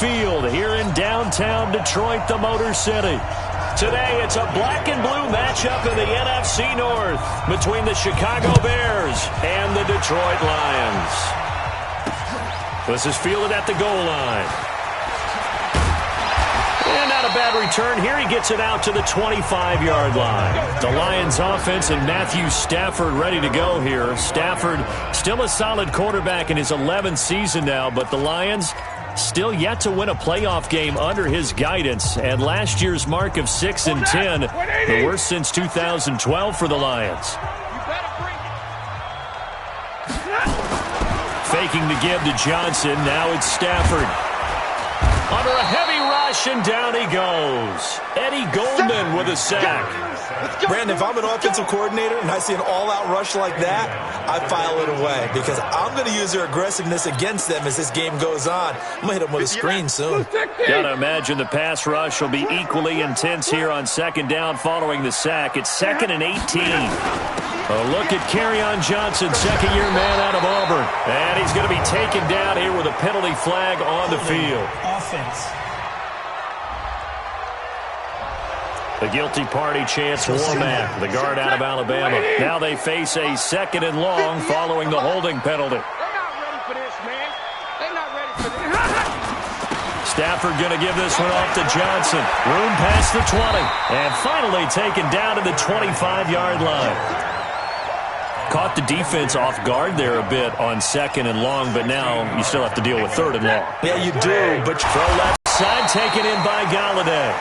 Field here in downtown Detroit, the Motor City. Today, it's a black and blue matchup in the NFC North between the Chicago Bears and the Detroit Lions. This is fielded at the goal line. And not a bad return here. He gets it out to the 25-yard line. The Lions offense and Matthew Stafford ready to go here. Stafford still a solid quarterback in his 11th season now, but the Lions still yet to win a playoff game under his guidance. And last year's mark of 6-10, the worst since 2012 for the Lions. Faking to give to Johnson. Now it's Stafford. Under a heavy rush, and down he goes. Eddie Goldman with a sack. Brandon, if I'm an offensive coordinator and I see an all-out rush like that, I file it away because I'm going to use their aggressiveness against them as this game goes on. I'm going to hit them with a screen soon. Got to imagine the pass rush will be equally intense here on second down following the sack. It's 2nd and 18. A look at Kerryon Johnson, second-year man out of Auburn. And he's going to be taken down here with a penalty flag on the field. Offense. The guilty party chants Warmack, the guard out of Alabama. Now they face a 2nd and long following the holding penalty. They're not ready for this, man. They're not ready for this. Stafford going to give this one off to Johnson. Room past the 20. And finally taken down to the 25-yard line. Caught the defense off guard there a bit on 2nd and long, but now you still have to deal with 3rd and long. Yeah, you do, but throw left side taken in by Galladay.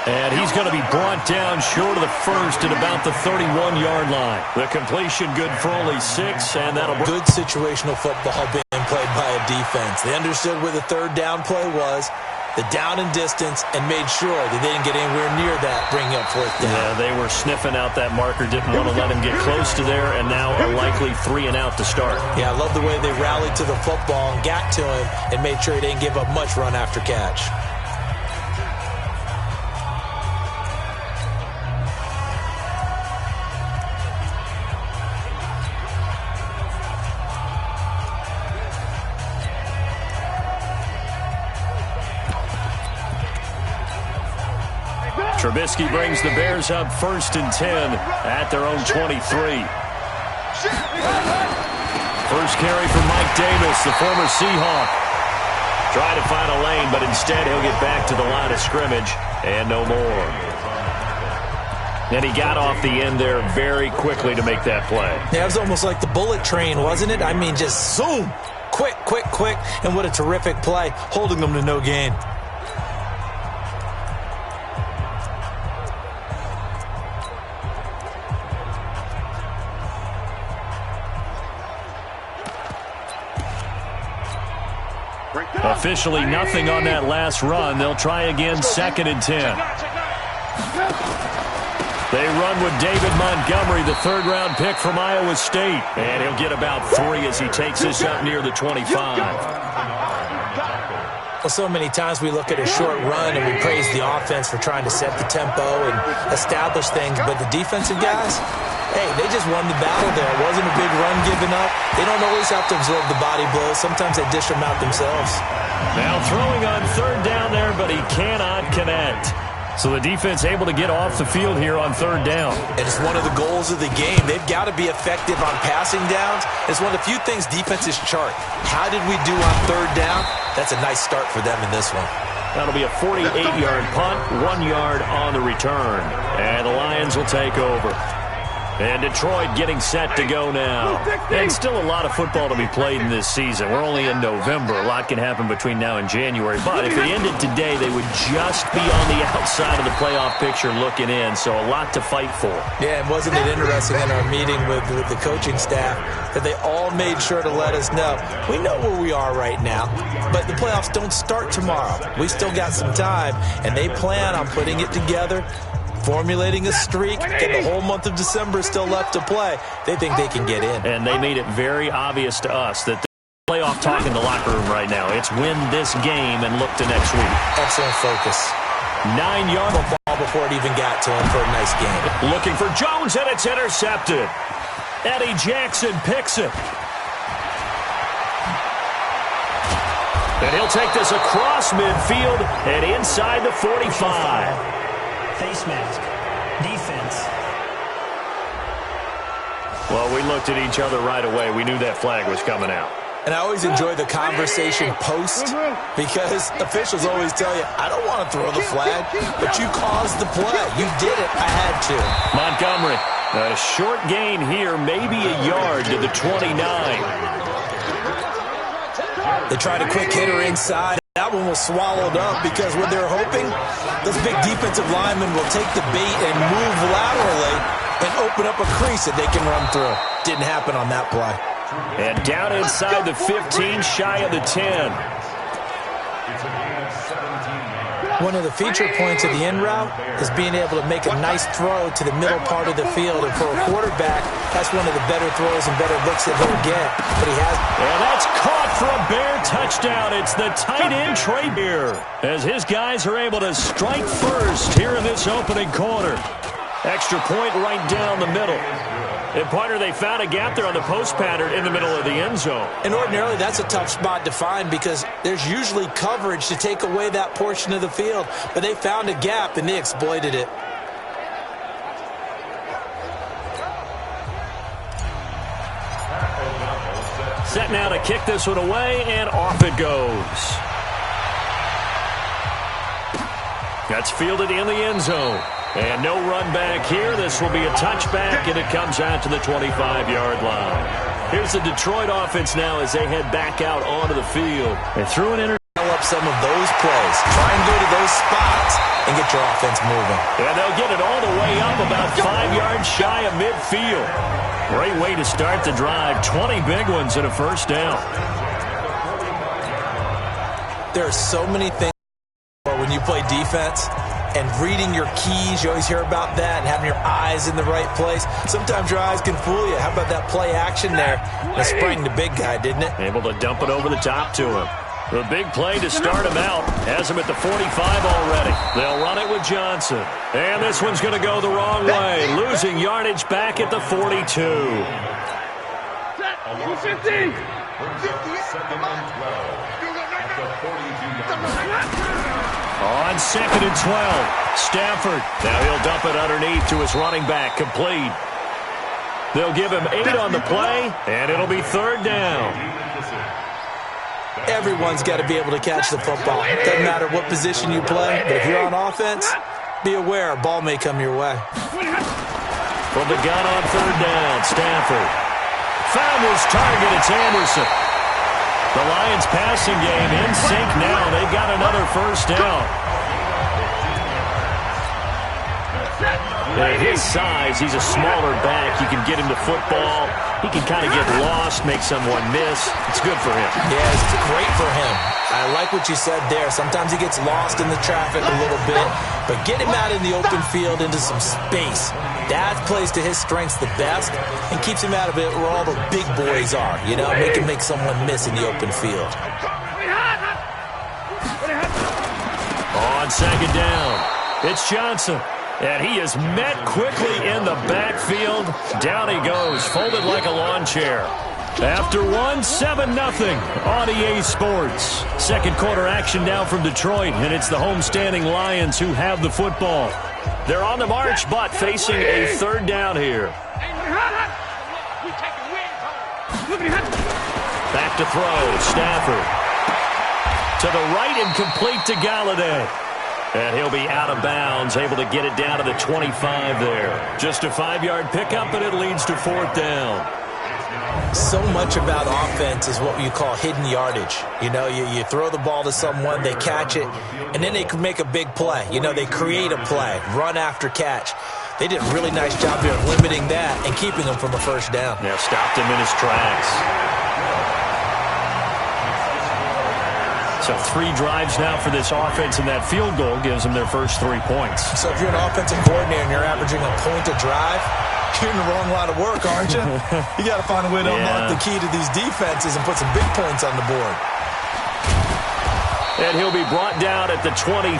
And he's going to be brought down short of the first at about the 31-yard line. The completion good for only 6, and that'll be good situational football being played by a defense. They understood where the 3rd down play was, the down and distance, and made sure that they didn't get anywhere near that, bringing up 4th down. Yeah, they were sniffing out that marker, didn't want to let him get close to there, and now a likely 3 and out to start. Yeah, I love the way they rallied to the football and got to him and made sure he didn't give up much run after catch. Trubisky brings the Bears up 1st and 10 at their own 23. First carry for Mike Davis, the former Seahawk. Try to find a lane, but instead he'll get back to the line of scrimmage and no more. And he got off the end there very quickly to make that play. Yeah, it was almost like the bullet train, wasn't it? I mean, just zoom. Quick, quick, quick. And what a terrific play, holding them to no gain. Officially nothing on that last run. They'll try again 2nd and 10. They run with David Montgomery, the 3rd-round pick from Iowa State. And he'll get about 3 as he takes this up near the 25. Well, so many times we look at a short run and we praise the offense for trying to set the tempo and establish things. But the defensive guys, hey, they just won the battle there. It wasn't a big run given up. They don't always have to absorb the body blows. Sometimes they dish them out themselves. Now throwing on 3rd down there, but he cannot connect. So the defense able to get off the field here on 3rd down. And it's one of the goals of the game. They've got to be effective on passing downs. It's one of the few things defenses chart. How did we do on 3rd down? That's a nice start for them in this one. That'll be a 48-yard punt, 1 yard on the return. And the Lions will take over. And Detroit getting set to go now. And still a lot of football to be played in this season. We're only in November. A lot can happen between now and January. But if they ended today, they would just be on the outside of the playoff picture looking in. So a lot to fight for. Yeah, and wasn't it interesting in our meeting with the coaching staff that they all made sure to let us know, we know where we are right now, but the playoffs don't start tomorrow. We still got some time, and they plan on putting it together, formulating a streak, and the whole month of December is still left to play. They think they can get in. And they made it very obvious to us that the playoff talk in the locker room right now, it's win this game and look to next week. Excellent focus. 9-yard ball before it even got to him for a nice game. Looking for Jones, and it's intercepted. Eddie Jackson picks it. And he'll take this across midfield and inside the 45. Face mask. Defense. Well, we looked at each other right away. We knew that flag was coming out. And I always enjoy the conversation post because officials always tell you, I don't want to throw the flag, but you caused the play. You did it. I had to. Montgomery, a short gain here, maybe a yard to the 29. They tried a quick hitter inside. That one was swallowed up because what they're hoping, those big defensive linemen will take the bait and move laterally and open up a crease that they can run through. Didn't happen on that play. And down inside the 15, shy of the 10. One of the feature points of the in route is being able to make a nice throw to the middle part of the field. And for a quarterback, that's one of the better throws and better looks that he'll get. But he has. And that's caught for a Bear touchdown. It's the tight end, Trey Bear, as his guys are able to strike first here in this opening quarter. Extra point right down the middle. And, partner, they found a gap there on the post pattern in the middle of the end zone. And ordinarily, that's a tough spot to find because there's usually coverage to take away that portion of the field. But they found a gap, and they exploited it. Set now to kick this one away, and off it goes. That's fielded in the end zone. And no run back here. This will be a touchback, and it comes out to the 25-yard line. Here's the Detroit offense now as they head back out onto the field. They threw an Develop some of those plays. Try and go to those spots and get your offense moving. And they'll get it all the way up about 5 yards shy of midfield. Great way to start the drive. 20 big ones and a first down. There are so many things when you play defense. And reading your keys, you always hear about that, and having your eyes in the right place. Sometimes your eyes can fool you. How about that play action there? It sprang the big guy, didn't it? Able to dump it over the top to him. The big play to start him out. Has him at the 45 already. They'll run it with Johnson. And this one's going to go the wrong way. Losing yardage back at the 42. 15. On 2nd and 12, Stafford. Now he'll dump it underneath to his running back, complete. They'll give him 8 on the play, and it'll be 3rd down. Everyone's got to be able to catch the football. Doesn't matter what position you play, but if you're on offense, be aware a ball may come your way. From the gun on 3rd down, Stafford. Found his target, it's Anderson. The Lions passing game in sync now. They've got another first down. At his size, he's a smaller back. You can get him to football. He can kind of get lost, make someone miss. It's good for him. Yeah, it's great for him. I like what you said there. Sometimes he gets lost in the traffic a little bit, but get him out in the open field into some space. That plays to his strengths the best and keeps him out of it where all the big boys are. You know, make someone miss in the open field. On 2nd down, it's Johnson. And he is met quickly in the backfield. Down he goes, folded like a lawn chair. After 7-0 on EA Sports. Second quarter action now from Detroit, and it's the homestanding Lions who have the football. They're on the march, but facing a 3rd down here. Back to throw, Stafford. To the right and complete to Galladay. And he'll be out of bounds, able to get it down to the 25 there. Just a 5-yard pickup, and it leads to 4th down. So much about offense is what you call hidden yardage. You know, you throw the ball to someone, they catch it, and then they can make a big play. You know, they create a play, run after catch. They did a really nice job here of limiting that and keeping him from a first down. Yeah, stopped him in his tracks. So 3 drives now for this offense, and that field goal gives them their first 3 points. So if you're an offensive coordinator and you're averaging a point a drive, you're in the wrong line of work, aren't you? You got to find a way to unlock the key to these defenses and put some big points on the board. And he'll be brought down at the 23,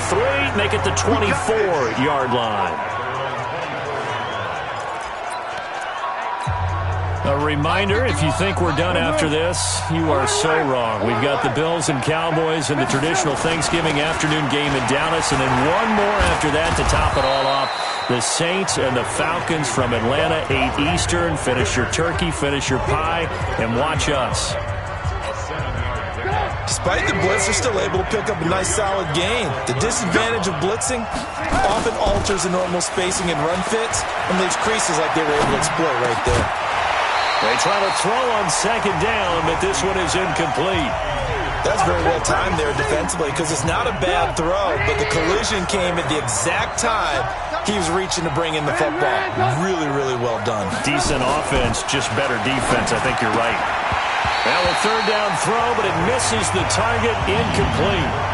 make it the 24-yard line. A reminder, if you think we're done after this, you are so wrong. We've got the Bills and Cowboys in the traditional Thanksgiving afternoon game in Dallas, and then one more after that to top it all off. The Saints and the Falcons from Atlanta, 8 Eastern. Finish your turkey, finish your pie, and watch us. Despite the blitz, they're still able to pick up a nice, solid gain. The disadvantage of blitzing often alters the normal spacing and run fits and leaves creases like they were able to exploit right there. They try to throw on second down, but this one is incomplete. That's very well timed there defensively because it's not a bad throw, but the collision came at the exact time he was reaching to bring in the football. Really, really well done. Decent offense, just better defense. I think you're right. Now a third down throw, but it misses the target, incomplete.